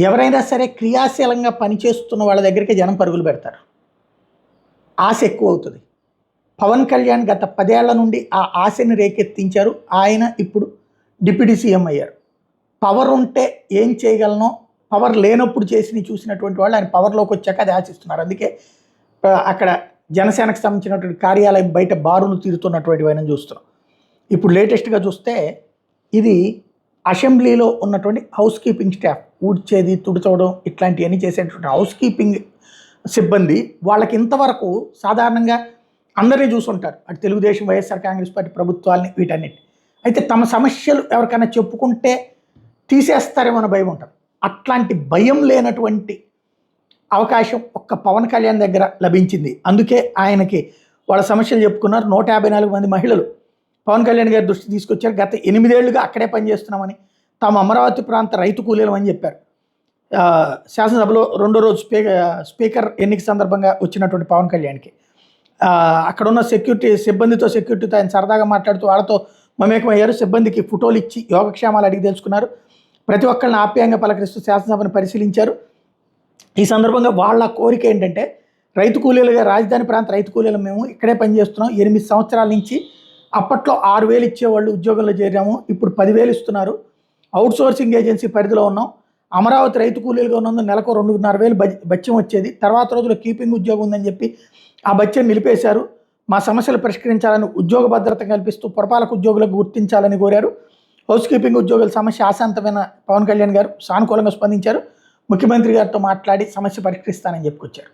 ఎవరైనా సరే క్రియాశీలంగా పనిచేస్తున్న వాళ్ళ దగ్గరికి జనం పరుగులు పెడతారు. ఆశ ఎక్కువ అవుతుంది. పవన్ కళ్యాణ్ గత 10 ఏళ్ల నుండి ఆ ఆశని రేకెత్తించారు. ఆయన ఇప్పుడు డిప్యూటీ సీఎం అయ్యారు. పవర్ ఉంటే ఏం చేయగలనో, పవర్ లేనప్పుడు చూసినటువంటి వాళ్ళు ఆయన పవర్లోకి వచ్చాక అది ఆశిస్తున్నారు. అందుకే అక్కడ జనసేనకు సంబంధించినటువంటి కార్యాలయం బయట బారును తీరుతున్నటువంటి ఆయన చూస్తున్నాం. ఇప్పుడు లేటెస్ట్గా చూస్తే ఇది అసెంబ్లీలో ఉన్నటువంటి హౌస్ కీపింగ్ స్టాఫ్, ఊడ్చేది, తుడుచవడం ఇట్లాంటివన్నీ చేసేటువంటి హౌస్ కీపింగ్ సిబ్బంది. వాళ్ళకి ఇంతవరకు సాధారణంగా అందరినీ చూసుంటారు, అటు తెలుగుదేశం, వైఎస్ఆర్ కాంగ్రెస్ పార్టీ ప్రభుత్వాలని, వీటన్నిటి. అయితే తమ సమస్యలు ఎవరికైనా చెప్పుకుంటే తీసేస్తారేమో అన్న భయం ఉంటుంది. అట్లాంటి భయం లేనటువంటి అవకాశం ఒక్క పవన్ కళ్యాణ్ దగ్గర లభించింది. అందుకే ఆయనకి వాళ్ళ సమస్యలు చెప్పుకున్నారు. 154 మంది మహిళలు పవన్ కళ్యాణ్ గారి దృష్టి తీసుకొచ్చారు. గత 8 ఏళ్లుగా అక్కడే పనిచేస్తున్నామని, తాము అమరావతి ప్రాంత రైతు కూలీలం అని చెప్పారు. శాసనసభలో 2వ రోజు స్పీకర్ ఎన్నిక సందర్భంగా వచ్చినటువంటి పవన్ కళ్యాణ్కి అక్కడున్న సిబ్బందితో ఆయన సరదాగా మాట్లాడుతూ వాళ్ళతో మమేకమయ్యారు. సిబ్బందికి ఫోటోలు ఇచ్చి యోగక్షేమాలు అడిగి తెలుసుకున్నారు. ప్రతి ఒక్కరిని ఆప్యాయంగా పలకరిస్తూ శాసనసభను పరిశీలించారు. ఈ సందర్భంగా వాళ్ళ కోరిక ఏంటంటే, రైతు కూలీలుగా, రాజధాని ప్రాంత రైతు కూలీలు మేము ఇక్కడే పనిచేస్తున్నాం, 8 సంవత్సరాల నుంచి. అప్పట్లో 6,000 ఇచ్చేవాళ్ళు, ఉద్యోగంలో చేరాము, ఇప్పుడు 10,000 ఇస్తున్నారు. అవుట్సోర్సింగ్ ఏజెన్సీ పరిధిలో ఉన్నాం. అమరావతి రైతు కూలీలుగా ఉన్నందు నెలకు 2,500 బత్యం వచ్చేది. తర్వాత రోజుల్లో కీపింగ్ ఉద్యోగం ఉందని చెప్పి ఆ బత్యం నిలిపేశారు. మా సమస్యలు పరిష్కరించాలని, ఉద్యోగ భద్రత కల్పిస్తూ పురపాలక ఉద్యోగులకు గుర్తించాలని కోరారు. హౌస్ కీపింగ్ ఉద్యోగుల సమస్య ఆశాంతమైన పవన్ కళ్యాణ్ గారు సానుకూలంగా స్పందించారు. ముఖ్యమంత్రి గారితో మాట్లాడి సమస్య పరిష్కరిస్తానని చెప్పుకొచ్చారు.